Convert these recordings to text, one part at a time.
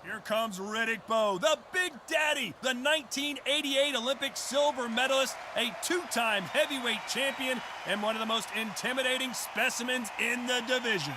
Here comes Riddick Bowe, the Big Daddy, the 1988 Olympic silver medalist, a two-time heavyweight champion, and one of the most intimidating specimens in the division.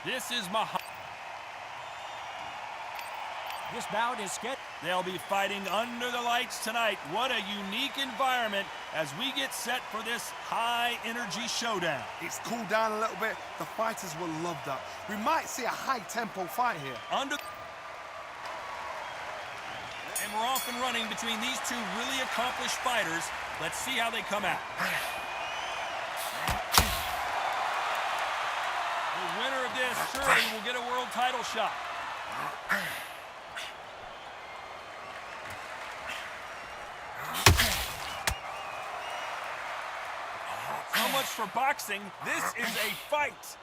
This is This bout is scheduled. They'll be fighting under the lights tonight. What a unique environment as we get set for this high-energy showdown. It's cooled down a little bit. The fighters will love that. We might see a high-tempo fight here. And we're off and running between these two really accomplished fighters. Let's see how they come out. The winner of this surely will get a world title shot. So much for boxing. This is a fight.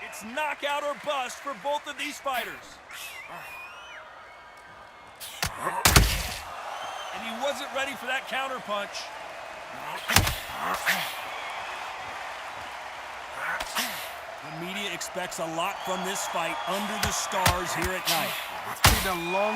It's knockout or bust for both of these fighters. And he wasn't ready for that counterpunch. The media expects a lot from this fight under the stars here at night. It's been a long,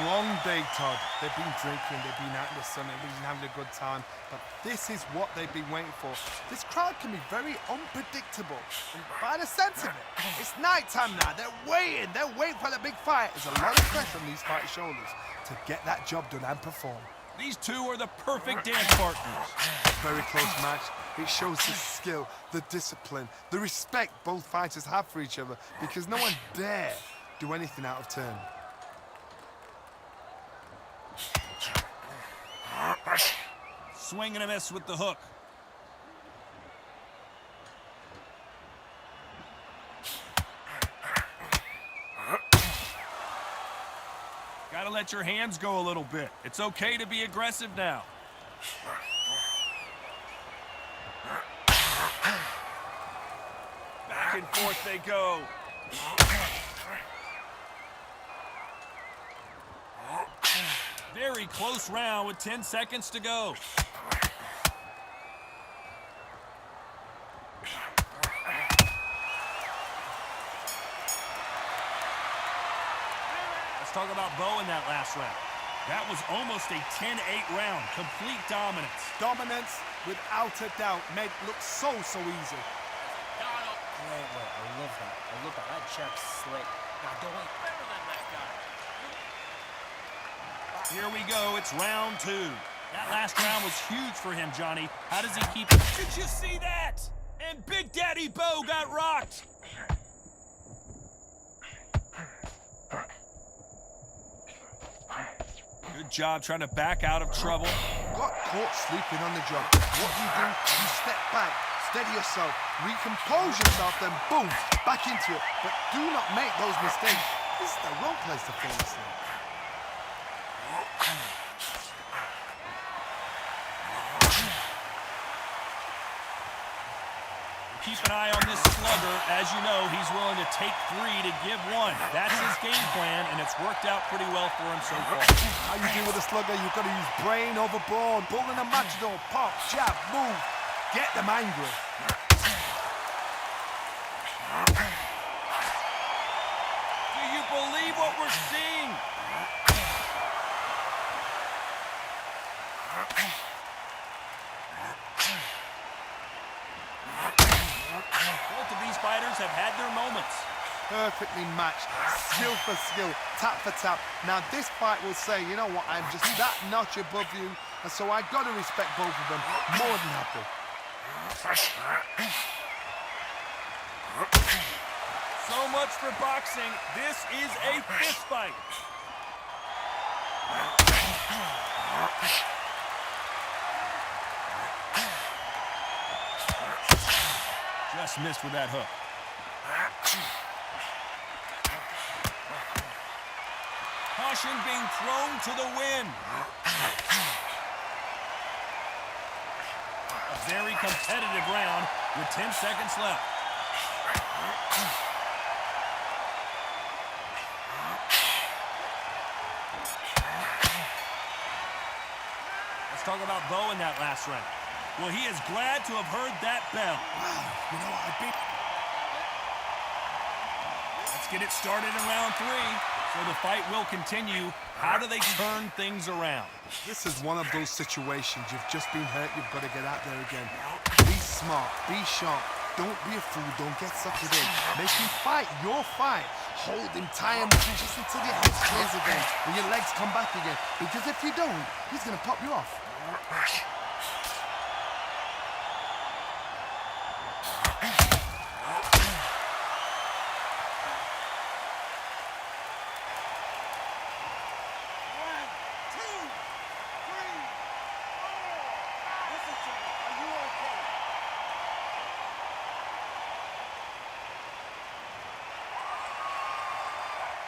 long day, Todd. They've been drinking, they've been out in the sun, they've been having a good time. But this is what they've been waiting for. This crowd can be very unpredictable. And by the sense of it, it's nighttime now. They're waiting for the big fight. There's a lot of pressure on these fighters' shoulders to get that job done and perform. These two are the perfect dance partners. Very close match. It shows the skill, the discipline, the respect both fighters have for each other, because no one dare do anything out of turn. Swing and a miss with the hook. Gotta let your hands go a little bit. It's okay to be aggressive now. Back and forth they go. Very close round with 10 seconds to go. Let's talk about Bowe in that last round. That was almost a 10-8 round. Complete dominance. Dominance, without a doubt, made it look so easy. Wait, I love that. I love that. That jab's slick. Now, don't wait. Better than that guy. Here we go. It's round two. That last round was huge for him, Johnny. How does he keep it? Did you see that? And Big Daddy Bowe got rocked. Good job trying to back out of trouble. Got caught sleeping on the job. What do? You step back, steady yourself, recompose yourself, then boom, back into it. But do not make those mistakes. This is the wrong place to fall asleep. Keep an eye on this slugger. As you know, he's willing to take three to give one. That's his game plan, and it's worked out pretty well for him so far. How you deal with a slugger, you've got to use brain over brawn. Pulling a matador, pop, jab, move. Get them angry. Do you believe what we're seeing? Both of these fighters have had their moments. Perfectly matched, skill for skill, tap for tap. Now this fight will say, you know what, I'm just that notch above you, and so I got to respect both of them more than happy. So much for boxing. This is a fist fight. Just missed with that hook. Caution being thrown to the wind. A very competitive round with 10 seconds left. Let's talk about Bo in that last round. Well, he is glad to have heard that bell. Wow, you know what, Let's get it started in round 3. So the fight will continue. How do they turn things around? This is one of those situations. You've just been hurt. You've got to get out there again. Be smart. Be sharp. Don't be a fool. Don't get suckered in. Make him fight your fight. Hold him, tie him just until your head clears again and your legs come back again. Because if you don't, he's going to pop you off.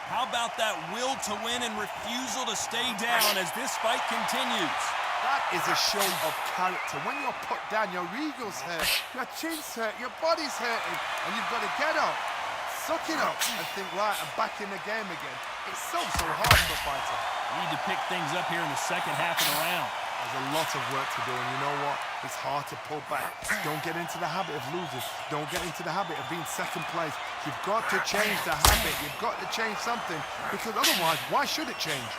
How about that will to win and refusal to stay down as this fight continues? That is a show of character. When you're put down, your ego's hurt, your chin's hurt, your body's hurting, and you've got to get up, suck it up, and think, right, I'm back in the game again. It's so hard for a fighter. We need to pick things up here in the second half of the round. There's a lot of work to do, and you know what? It's hard to pull back. Don't get into the habit of losing. Don't get into the habit of being second place. You've got to change the habit. You've got to change something, because otherwise, why should it change?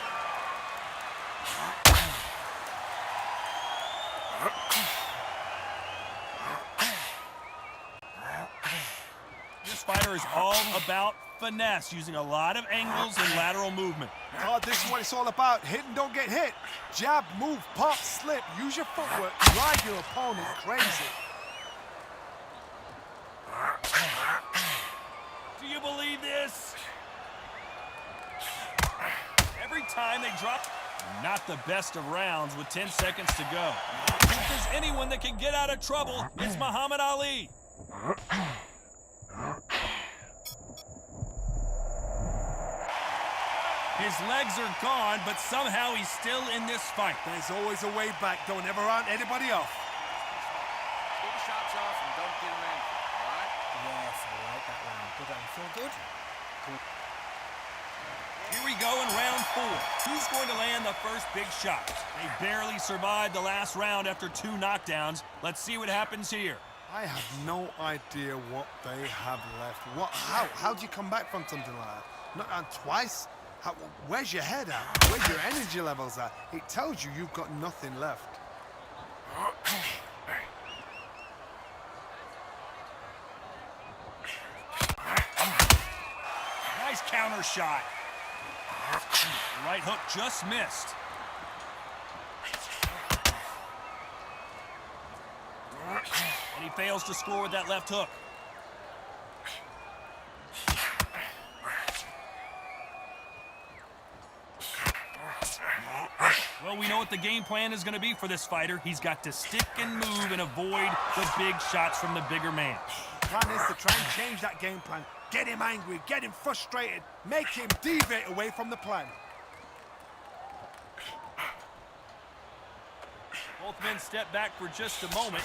This fighter is all about finesse, using a lot of angles and lateral movement. Oh, this is what it's all about. Hit and don't get hit. Jab, move, pop, slip. Use your footwork. Drive your opponent crazy. Do you believe this? Every time they drop, not the best of rounds with 10 seconds to go. If there's anyone that can get out of trouble, it's Muhammad Ali. His legs are gone, but somehow he's still in this fight. There's always a way back. Don't ever round anybody off. Get the shots off and don't get him in. All right? Yes, I like that round. Good round. Feel good? Here we go in round 4. Who's going to land the first big shot? They barely survived the last round after 2 knockdowns. Let's see what happens here. I have no idea what they have left. How do you come back from something like that? Not twice? Where's your head at? Where's your energy levels at? It tells you you've got nothing left. Nice counter shot. The right hook just missed. And he fails to score with that left hook. Well, we know what the game plan is going to be for this fighter. He's got to stick and move and avoid the big shots from the bigger man. The plan is to try and change that game plan. Get him angry, get him frustrated, make him deviate away from the plan. Both men step back for just a moment.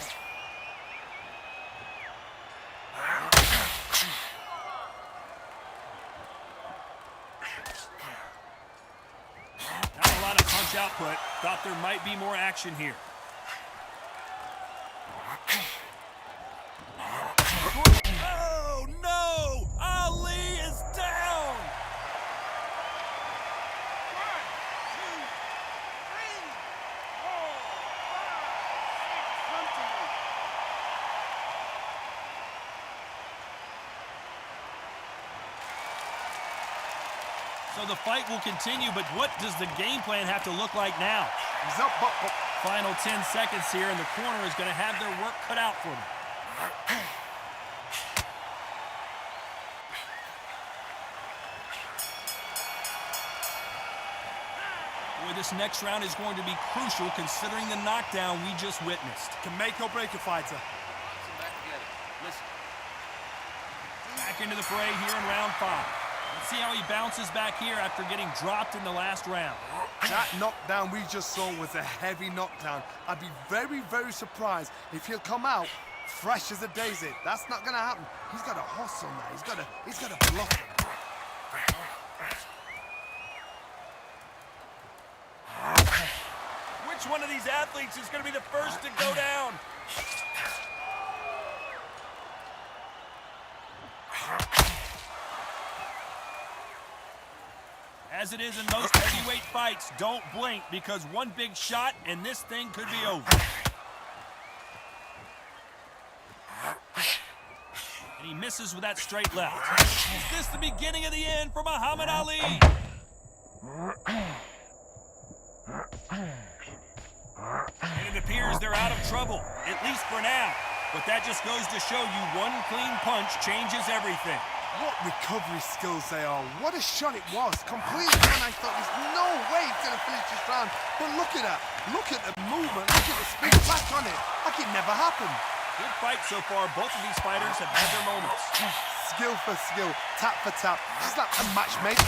Not a lot of punch output. Thought there might be more action here. Oh, no! Ali is down! 1, 2, 3, 4, 5, 6. Come to me. So the fight will continue, but what does the game plan have to look like now? He's up, but Final 10 seconds here, and the corner is going to have their work cut out for them. Boy, this next round is going to be crucial considering the knockdown we just witnessed. can make or break a fighter. Box them back together. Listen. Back into the fray here in round 5. Let's see how he bounces back here after getting dropped in the last round. That knockdown we just saw was a heavy knockdown. I'd be very, very surprised if he'll come out fresh as a daisy. That's not going to happen. He's got to hustle now. He's got to bluff him. Which Which one of these athletes is going to be the first to go down? As it is in most heavyweight fights, don't blink because one big shot and this thing could be over. And he misses with that straight left. Is this the beginning of the end for Muhammad Ali? And it appears they're out of trouble, at least for now. But that just goes to show you one clean punch changes everything. What recovery skills they are. What a shot it was. Completely done. I thought there's no way he's going to finish this round. But look at that. Look at the movement. Look at the speed back on it. Like it never happened. Good fight so far. Both of these fighters have had their moments. Skill for skill. Tap for tap. Just like a match made.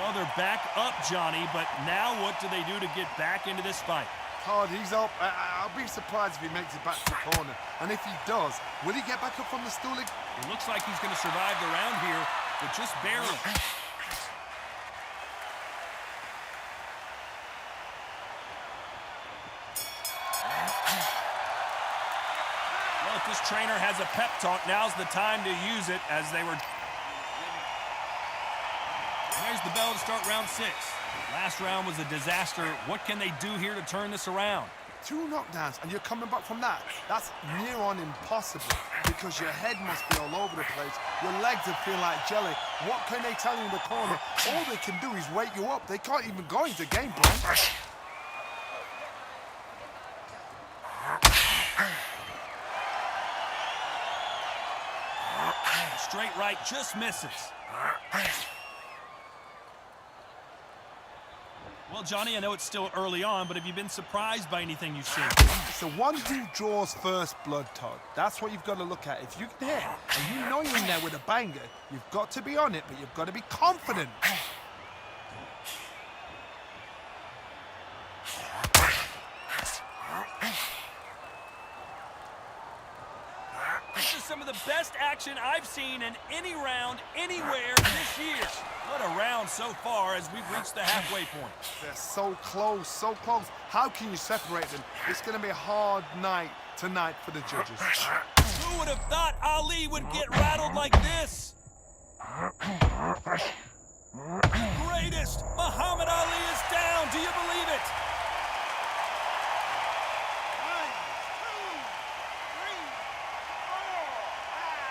Well, they're back up, Johnny, but now what do they do to get back into this fight? Hard, he's up. I'll be surprised if he makes it back to the corner. And if he does, will he get back up from the stool again? It looks like he's going to survive the round here, but just barely. Well, if this trainer has a pep talk, now's the time to use it as they were... There's the bell to start round 6. Last round was a disaster. What can they do here to turn this around? 2 knockdowns and you're coming back from that. That's near on impossible because your head must be all over the place. Your legs will feel like jelly. What can they tell you in the corner? All they can do is wake you up. They can't even go into game plan. Straight right just misses. Well, Johnny, I know it's still early on, but have you been surprised by anything you've seen? It's the one who draws first blood, Todd. That's what you've got to look at. If you can hit and you know you're in there with a banger, you've got to be on it, but you've got to be confident. This is some of the best action I've seen in any round, anywhere this year. What a round so far as we've reached the halfway point. They're so close, so close. How can you separate them? It's going to be a hard night tonight for the judges. Who would have thought Ali would get rattled like this? Greatest! Muhammad Ali is down. Do you believe it? 1, 2, 3, 4, 5,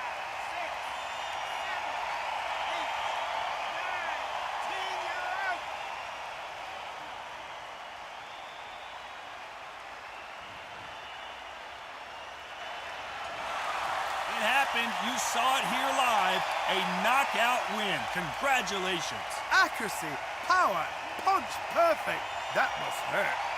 6, 7, 8, 9, 10, you're out. It happened. You saw it here live. A knockout win. Congratulations. Accuracy, power, punch, perfect. That must hurt.